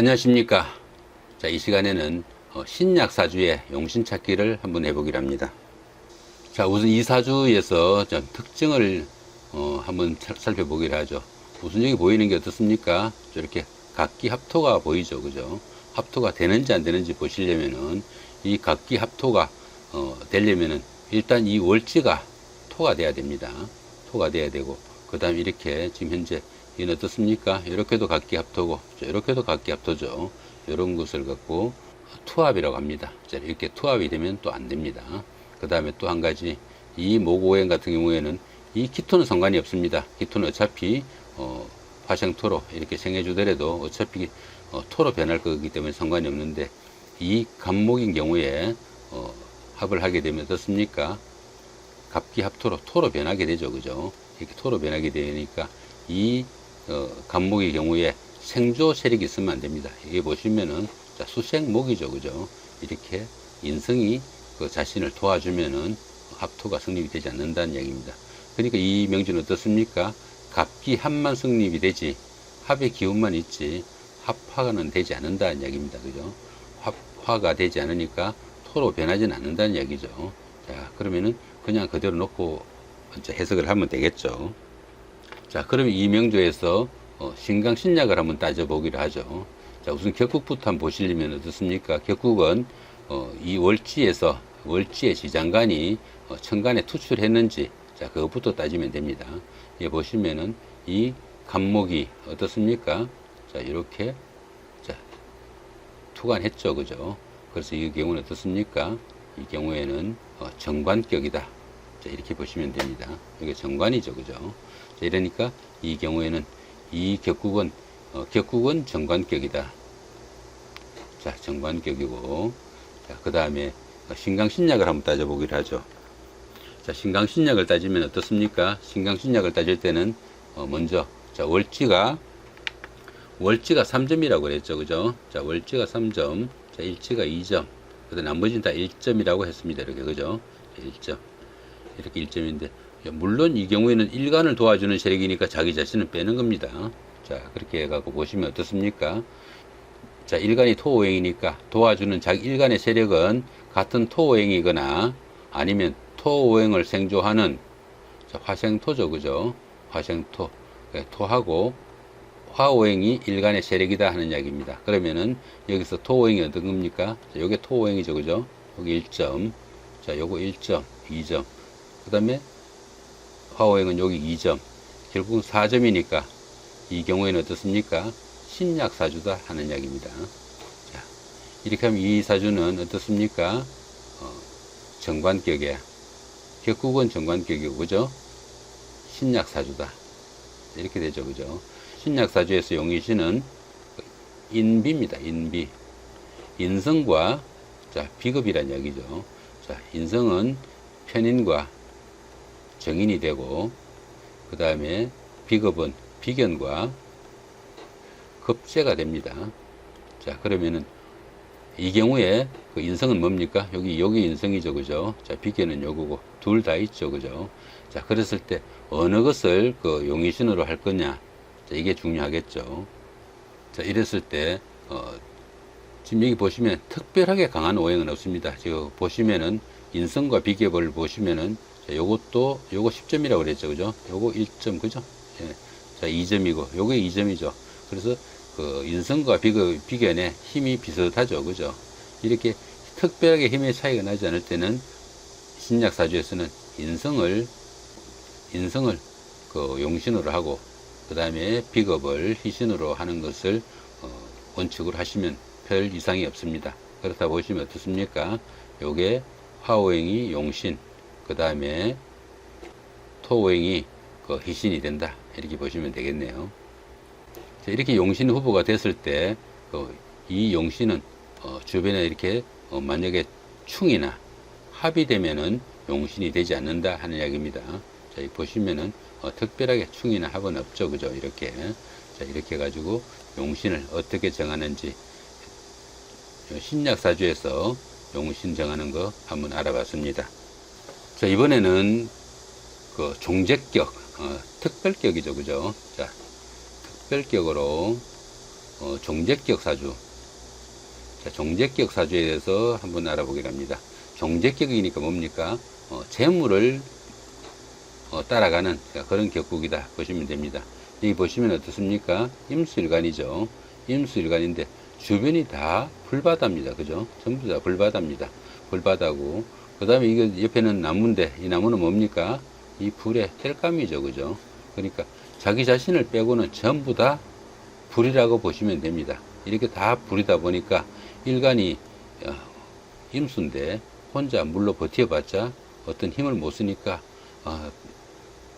안녕하십니까. 자, 이 시간에는 신약사주의 용신찾기를 한번 해보기로 합니다. 자, 우선 이 사주에서 좀 특징을 한번 살펴보기로 하죠. 우선 여기 보이는 게 어떻습니까? 이렇게 각기 합토가 보이죠. 그죠? 합토가 되는지 안 되는지 보시려면은 이 각기 합토가 되려면은 일단 이 월지가 토가 돼야 됩니다. 토가 돼야 되고, 그 다음에 이렇게 지금 현재 이는 어떻습니까? 이렇게도 각기 합토고, 이렇게도 각기 합토죠. 이런 것을 갖고 투합이라고 합니다. 자, 이렇게 투합이 되면 또 안 됩니다. 그 다음에 또 한 가지, 이 목오행 같은 경우에는 이 기토는 상관이 없습니다. 기토는 어차피 화생토로 이렇게 생해주더라도 어차피 토로 변할 거기 때문에 상관이 없는데, 이 간목인 경우에 합을 하게 되면 어떻습니까? 갑기 합토로 토로 변하게 되죠. 그죠? 이렇게 토로 변하게 되니까 이 간목의 경우에 생조 세력이 있으면 안 됩니다. 이게 보시면은 자, 수생목이죠. 그죠? 이렇게 인성이 그 자신을 도와주면은 합토가 성립이 되지 않는다는 얘기입니다. 그러니까 이 명주는 어떻습니까? 갑기 합만 성립이 되지 합의 기운만 있지 합화는 되지 않는다는 얘기입니다. 그죠? 합화가 되지 않으니까 토로 변하지는 않는다는 얘기죠. 자, 그러면은 그냥 그대로 놓고 해석을 하면 되겠죠. 자, 그러면 이 명조에서 신강신약을 한번 따져보기로 하죠. 자, 우선 격국부터 한번 보시려면 어떻습니까? 격국은 이 월지에서 월지의 지장간이 천간에 투출했는지, 자, 그것부터 따지면 됩니다. 예, 보시면은 이 간목이 어떻습니까? 자, 이렇게 자, 투관했죠. 그죠? 그래서 이 경우는 어떻습니까? 이 경우에는 정관격이다. 자, 이렇게 보시면 됩니다. 이게 정관이죠. 그죠? 자, 이러니까 이 경우에는 이 격국은 격국은 정관격이다. 자, 정관격이고, 자, 그 다음에 신강신약을 한번 따져보기로 하죠. 자, 신강신약을 따지면 어떻습니까? 신강신약을 따질 때는 먼저 자, 월지가 3점이라고 그랬죠. 그죠? 자, 월지가 3점, 자, 일지가 2점, 그다음 나머지는 다 1점이라고 했습니다. 이렇게. 그죠? 1점. 이렇게 1점인데, 물론 이 경우에는 일간을 도와주는 세력이니까 자기 자신은 빼는 겁니다. 자, 그렇게 해갖고 보시면 어떻습니까? 자, 일간이 토오행이니까 도와주는 자기 일간의 세력은 같은 토오행이거나 아니면 토오행을 생조하는 자, 화생토죠. 그죠? 화생토. 토하고 화오행이 일간의 세력이다 하는 이야기입니다. 그러면은 여기서 토오행이 어떤 겁니까? 자, 요게 토오행이죠. 그죠? 여기 1점. 자, 요거 1점, 2점. 그 다음에 화오행은 여기 2점. 결국은 4점이니까 이 경우에는 어떻습니까? 신약사주다 하는 이야기입니다. 자, 이렇게 하면 이 사주는 어떻습니까? 정관격에 격국은 정관격이고, 그죠? 신약사주다. 이렇게 되죠. 그죠? 신약사주에서 용의신은 인비입니다. 인비. 인성과 자, 비급이란 이야기죠. 자, 인성은 편인과 정인이 되고, 그 다음에 비급은 비견과 급제가 됩니다. 자, 그러면은 이 경우에 그 인성은 뭡니까? 여기 인성이죠. 그죠? 자, 비견은 요거고 둘 다 있죠. 그죠? 자, 그랬을 때 어느 것을 그 용의신으로 할 거냐? 자, 이게 중요하겠죠. 자, 이랬을 때 지금 여기 보시면 특별하게 강한 오행은 없습니다. 지금 보시면은 인성과 비ገብ을 보시면은 자, 요것도 요거 10점이라고 그랬죠. 그죠? 요거 1점. 그죠? 예. 자, 2점이고 요게 2점이죠. 그래서 그 인성과 비견의 힘이 비슷하죠. 그죠? 이렇게 특별하게 힘의 차이가 나지 않을 때는 신약사주에서는 인성을 그 용신으로 하고, 그 다음에 비겁을 희신으로 하는 것을 원칙으로 하시면 별 이상이 없습니다. 그렇다 보시면 어떻습니까? 요게 화오행이 용신, 그 다음에 토오행이 그 희신이 된다. 이렇게 보시면 되겠네요. 자, 이렇게 용신 후보가 됐을 때, 이 용신은, 주변에 이렇게, 만약에 충이나 합이 되면은 용신이 되지 않는다 하는 이야기입니다. 자, 보시면은, 특별하게 충이나 합은 없죠. 그죠? 이렇게. 자, 이렇게 해가지고 용신을 어떻게 정하는지, 신약사주에서 용신 정하는 거 한번 알아봤습니다. 자, 이번에는 그 종제격, 특별격이죠. 그죠? 자, 특별격으로 종재격 사주. 자, 종재격 사주에 대해서 한번 알아보기로 합니다. 종재격이니까 뭡니까? 재물을 따라가는 그런 격국이다 보시면 됩니다. 여기 보시면 어떻습니까? 임수일간이죠. 임수일간인데 주변이 다 불바다입니다. 그죠? 전부 다 불바다입니다. 불바다고, 그 다음에 이거 옆에는 나무인데 이 나무는 뭡니까? 이 불의 땔감이죠. 그죠? 그러니까 자기 자신을 빼고는 전부 다 불이라고 보시면 됩니다. 이렇게 다 불이다 보니까 일간이 임수인데 혼자 물로 버텨봤자 어떤 힘을 못 쓰니까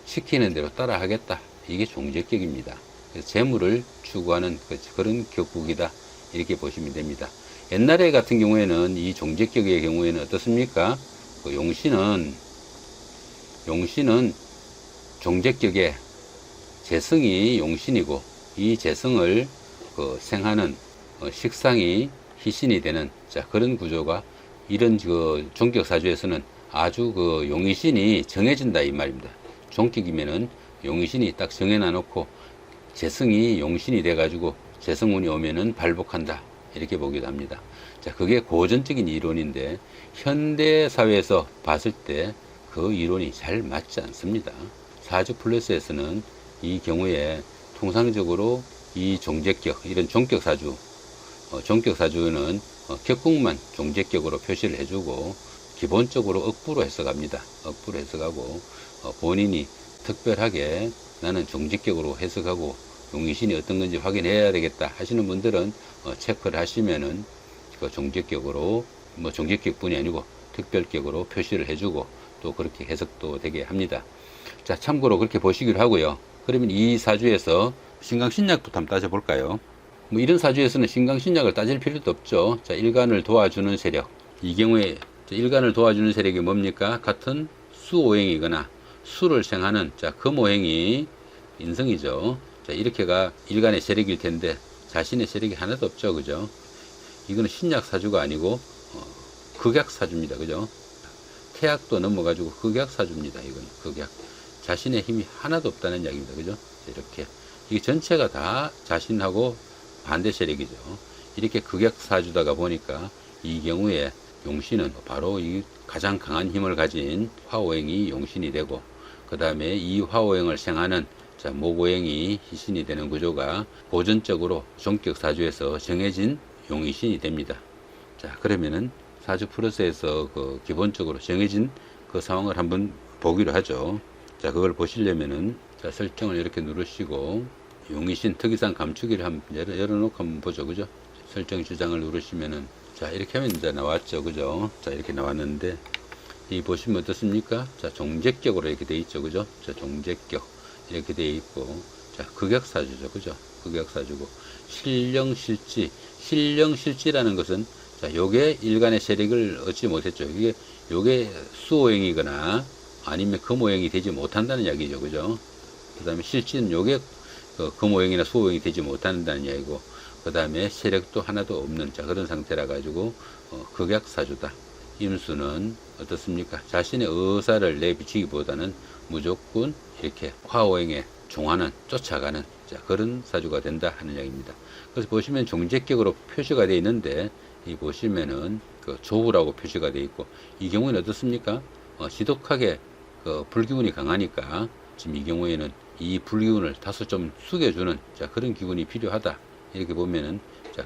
시키는 대로 따라 하겠다. 이게 종재격입니다. 그래서 재물을 추구하는 그런 격국이다. 이렇게 보시면 됩니다. 옛날에 같은 경우에는 이 종재격의 경우에는 어떻습니까? 용신은 종재격의 재성이 용신이고 이 재성을 생하는 식상이 희신이 되는 그런 구조가 이런 종격사주에서는 아주 용의신이 정해진다 이 말입니다. 종격이면은 용의신이 딱 정해놔 놓고 재성이 용신이 돼 가지고 재성운이 오면은 발복한다 이렇게 보기도 합니다. 자, 그게 고전적인 이론인데 현대 사회에서 봤을 때 그 이론이 잘 맞지 않습니다. 사주 플러스에서는 이 경우에 통상적으로 이 종재격, 이런 종격사주, 종격사주는 격국만 종재격으로 표시를 해주고 기본적으로 억부로 해석합니다. 억부로 해석하고 본인이 특별하게 나는 종재격으로 해석하고 용의신이 어떤 건지 확인해야 되겠다 하시는 분들은 체크를 하시면은 그 종재격으로 종재격뿐이 아니고 특별격으로 표시를 해주고 또 그렇게 해석도 되게 합니다. 자, 참고로 그렇게 보시기로 하고요. 그러면 이 사주에서 신강신약부터 한번 따져볼까요? 이런 사주에서는 신강신약을 따질 필요도 없죠. 자, 일간을 도와주는 세력. 이 경우에 일간을 도와주는 세력이 뭡니까? 같은 수오행이거나 수를 생하는 금오행이 인성이죠. 자, 이렇게가 일간의 세력일 텐데 자신의 세력이 하나도 없죠. 그죠? 이거는 신약 사주가 아니고 극약 사주입니다. 그죠? 태약도 넘어가지고 극약 사주입니다. 이건 극약. 자신의 힘이 하나도 없다는 이야기입니다. 그죠? 이렇게. 이게 전체가 다 자신하고 반대 세력이죠. 이렇게 극약 사주다가 보니까 이 경우에 용신은 바로 이 가장 강한 힘을 가진 화오행이 용신이 되고, 그 다음에 이 화오행을 생하는 목오행이 희신이 되는 구조가 고전적으로 종격 사주에서 정해진 용의신이 됩니다. 자, 그러면은 사주 플러스에서 기본적으로 정해진 그 상황을 한번 보기로 하죠. 자, 그걸 보시려면은 설정을 이렇게 누르시고 용의신 특이상 감추기를 한번 열어놓고 한번 보죠. 그죠? 설정 주장을 누르시면은 자, 이렇게 하면 이제 나왔죠. 그죠? 자, 이렇게 나왔는데 이 보시면 어떻습니까? 자, 종재격으로 이렇게 돼 있죠. 그죠? 자, 종재격 이렇게 돼 있고, 자, 극약사주죠. 그죠? 극약사주고 신령실지라는 것은 자, 요게 일간의 세력을 얻지 못했죠. 요게 수오행이거나 아니면 금오행이 되지 못한다는 이야기죠. 그죠? 그 다음에 실지는 요게 금오행이나 수오행이 되지 못한다는 이야기고, 그 다음에 세력도 하나도 없는 그런 상태라 가지고 극약사주다. 임수는 어떻습니까? 자신의 의사를 내비치기보다는 무조건 이렇게 화오행에 종하는, 쫓아가는 그런 사주가 된다 하는 이야기입니다. 그래서 보시면 종재격으로 표시가 되어 있는데 이 보시면은 조우라고 표시가 되어 있고, 이 경우에는 어떻습니까? 지독하게 불기운이 강하니까 지금 이 경우에는 이 불기운을 다소 좀 숙여주는 그런 기운이 필요하다. 이렇게 보면은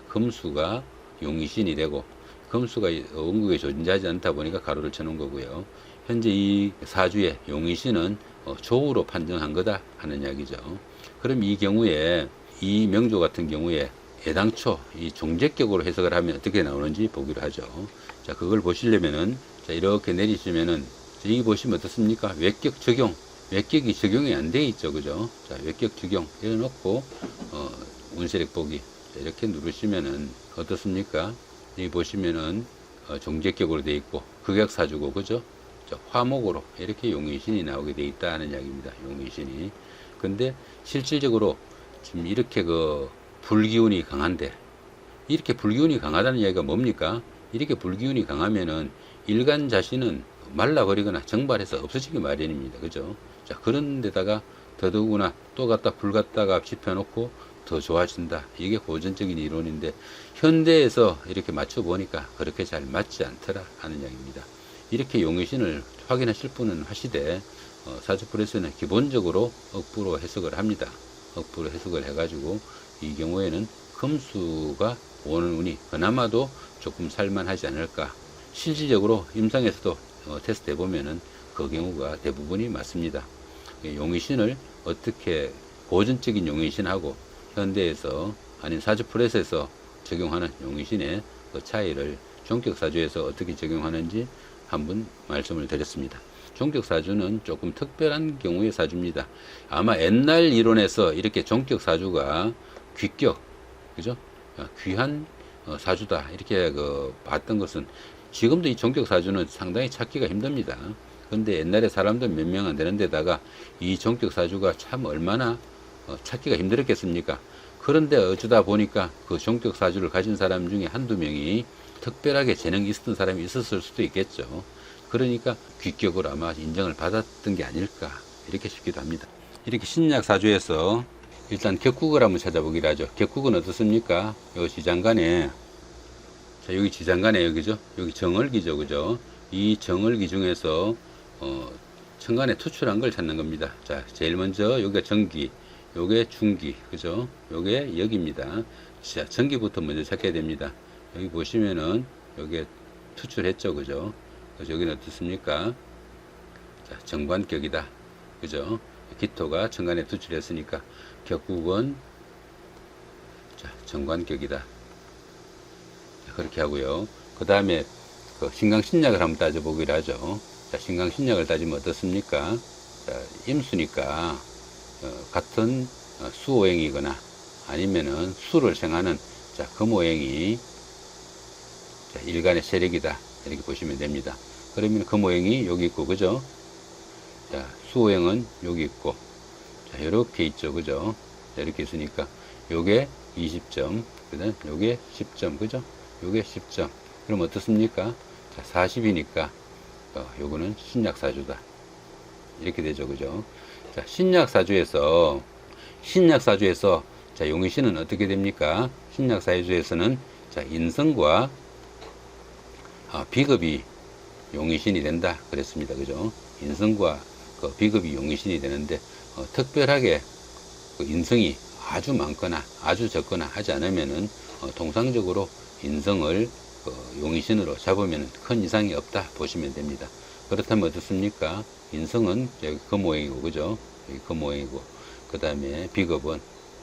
금수가 용의신이 되고, 금수가 원국에 존재하지 않다 보니까 가로를 쳐놓은 거고요. 현재 이 사주의 용의신은 조우로 판정한 거다 하는 이야기죠. 그럼 이 경우에 이 명조 같은 경우에 애당초 이 종재격으로 해석을 하면 어떻게 나오는지 보기로 하죠. 자, 그걸 보시려면은 이렇게 내리시면은 여기 보시면 어떻습니까? 외격 적용. 외격이 적용이 안 돼 있죠. 그죠? 자, 외격 적용 해놓고 운세력 보기 이렇게 누르시면은 어떻습니까? 여기 보시면은 종재격으로 돼 있고 극약사주고, 그죠? 자, 화목으로 이렇게 용의신이 나오게 돼 있다는 이야기입니다. 용의신이. 근데 실질적으로 지금 이렇게 불기운이 강한데, 이렇게 불기운이 강하다는 이야기가 뭡니까? 이렇게 불기운이 강하면은 일간 자신은 말라버리거나 정발해서 없어지기 마련입니다. 그죠? 자, 그런 데다가 더더구나 또 갖다 불 갖다가 지펴놓고 더 좋아진다. 이게 고전적인 이론인데 현대에서 이렇게 맞춰보니까 그렇게 잘 맞지 않더라 하는 이야기입니다. 이렇게 용의신을 확인하실 분은 하시되 사주풀에서는 기본적으로 억부로 해석을 합니다. 억부로 해석을 해가지고 이 경우에는 금수가 오는 운이 그나마도 조금 살만하지 않을까. 실질적으로 임상에서도 테스트 해보면은 그 경우가 대부분이 맞습니다. 용의신을 어떻게 고전적인 용의신하고 현대에서 아닌 사주풀에서 적용하는 용의신의 그 차이를 종격사주에서 어떻게 적용하는지 한번 말씀을 드렸습니다. 종격사주는 조금 특별한 경우의 사주입니다. 아마 옛날 이론에서 이렇게 종격사주가 귀격, 그죠? 귀한 사주다 이렇게 봤던 것은 지금도 이 종격사주는 상당히 찾기가 힘듭니다. 근데 옛날에 사람들 몇 명 안 되는 데다가 이 종격사주가 참 얼마나 찾기가 힘들었겠습니까? 그런데 어쩌다 보니까 그 종격사주를 가진 사람 중에 한두 명이 특별하게 재능이 있었던 사람이 있었을 수도 있겠죠. 그러니까 귀격으로 아마 인정을 받았던 게 아닐까 이렇게 싶기도 합니다. 이렇게 신약사주에서 일단 격국을 한번 찾아보기로 하죠. 격국은 어떻습니까? 요 지장간에, 자, 여기 지장간에 여기죠. 여기 정월기죠. 그죠? 이 정월기 중에서 천간에 투출한 걸 찾는 겁니다. 자, 제일 먼저 여기가 정기, 요게 중기, 그죠? 요게 역입니다. 자, 정기부터 먼저 찾게 됩니다. 여기 보시면은 요게 투출했죠. 그죠? 그래서 여기는 어떻습니까? 자, 정관격이다. 그죠? 기토가 천간에 투출했으니까 격국은 자, 정관격이다. 자, 그렇게 하고요. 그 다음에 신강신약을 한번 따져보기로 하죠. 자, 신강신약을 따지면 어떻습니까? 자, 임수니까 같은 수오행이거나 아니면은 수를 생하는 자, 금오행이 자, 일간의 세력이다. 이렇게 보시면 됩니다. 그러면 금오행이 여기 있고, 그죠? 자, 수오행은 여기 있고, 자, 이렇게 있죠. 그죠? 자, 이렇게 있으니까, 요게 20점, 그 다음, 요게 10점, 그죠? 요게 10점. 그럼 어떻습니까? 자, 40이니까, 요거는 신약사주다. 이렇게 되죠. 그죠? 자, 신약사주에서, 자, 용의신은 어떻게 됩니까? 신약사주에서는, 자, 인성과, 비급이 용의신이 된다. 그랬습니다. 그죠? 인성과 비급이 용의신이 되는데, 특별하게 그 인성이 아주 많거나 아주 적거나 하지 않으면은, 통상적으로 인성을 용의신으로 잡으면 큰 이상이 없다 보시면 됩니다. 그렇다면 어떻습니까? 인성은 여기 금오행이고, 그죠? 여기 금오행이고, 그 다음에 비급은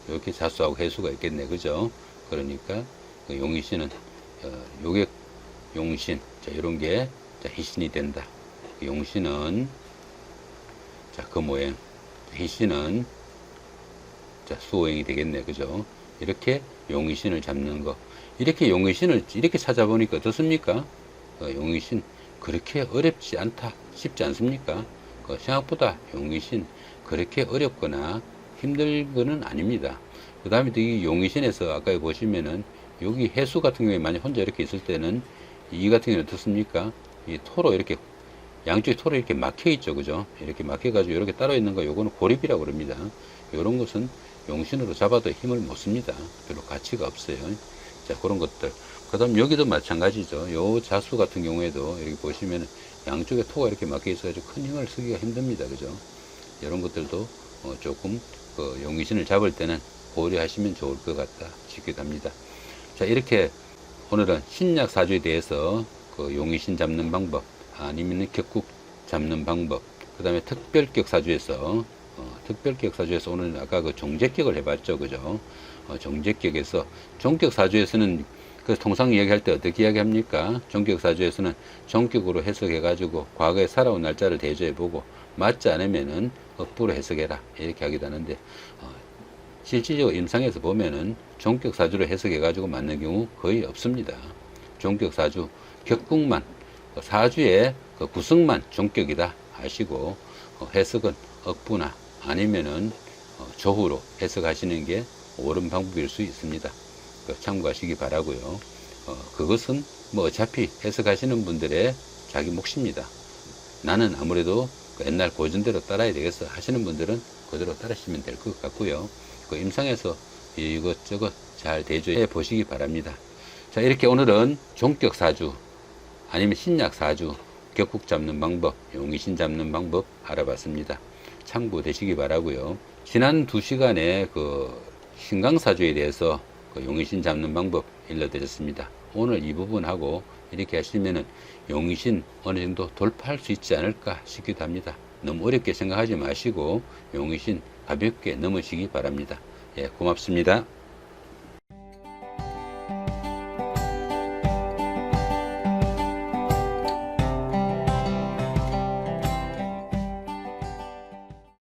이렇게 자수하고 해수가 있겠네. 그죠? 그러니까 그 용의신은, 요게 용신, 자, 이런 게, 자, 희신이 된다. 용신은, 자, 금오행, 희신은, 자, 수오행이 되겠네. 그죠? 이렇게 용의신을 잡는 거. 이렇게 용의신을 이렇게 찾아보니까 어떻습니까? 용의신, 그렇게 어렵지 않다, 쉽지 않습니까? 생각보다 용의신, 그렇게 어렵거나 힘들 거는 아닙니다. 그 다음에 이 용의신에서 아까 보시면은, 여기 해수 같은 경우에 만약 혼자 이렇게 있을 때는, 이 같은 경우는 어떻습니까? 이 토로 이렇게, 양쪽에 토로 이렇게 막혀 있죠. 그죠? 이렇게 막혀가지고 이렇게 따로 있는 거, 요거는 고립이라고 그럽니다. 요런 것은 용신으로 잡아도 힘을 못 씁니다. 별로 가치가 없어요. 자, 그런 것들. 그 다음 여기도 마찬가지죠. 요 자수 같은 경우에도 여기 보시면 양쪽에 토가 이렇게 막혀 있어가지고 큰 힘을 쓰기가 힘듭니다. 그죠? 이런 것들도 조금 용신을 잡을 때는 고려하시면 좋을 것 같다 싶기도 합니다. 자, 이렇게 오늘은 신약 사주에 대해서 용의신 잡는 방법, 아니면 격국 잡는 방법, 그 다음에 특별격 사주에서 오늘 아까 종제격을 해봤죠. 그죠? 종제격에서, 종격 사주에서는 통상 이야기할 때 어떻게 이야기합니까? 종격 사주에서는 종격으로 해석해가지고 과거에 살아온 날짜를 대조해보고 맞지 않으면은 억부로 해석해라. 이렇게 하기도 하는데, 실질적으로 임상에서 보면은 종격 사주로 해석해가지고 맞는 경우 거의 없습니다. 종격 사주, 격국만, 사주의 구성만 종격이다 하시고, 해석은 억부나 아니면은 조후로 해석하시는 게 옳은 방법일 수 있습니다. 참고하시기 바라고요. 그것은 뭐 어차피 해석하시는 분들의 자기 몫입니다. 나는 아무래도 옛날 고전대로 따라야 되겠어 하시는 분들은 그대로 따르시면 될 것 같고요. 임상에서 이것저것 잘 대조해 보시기 바랍니다. 자, 이렇게 오늘은 종격 사주 아니면 신약 사주, 격국 잡는 방법, 용의신 잡는 방법 알아봤습니다. 참고되시기 바라고요. 지난 2시간에 그 신강사주에 대해서 그 용의신 잡는 방법 일러드렸습니다. 오늘 이 부분하고 이렇게 하시면은 용의신 어느 정도 돌파할 수 있지 않을까 싶기도 합니다. 너무 어렵게 생각하지 마시고 용의신 가볍게 넘으시기 바랍니다. 예, 고맙습니다.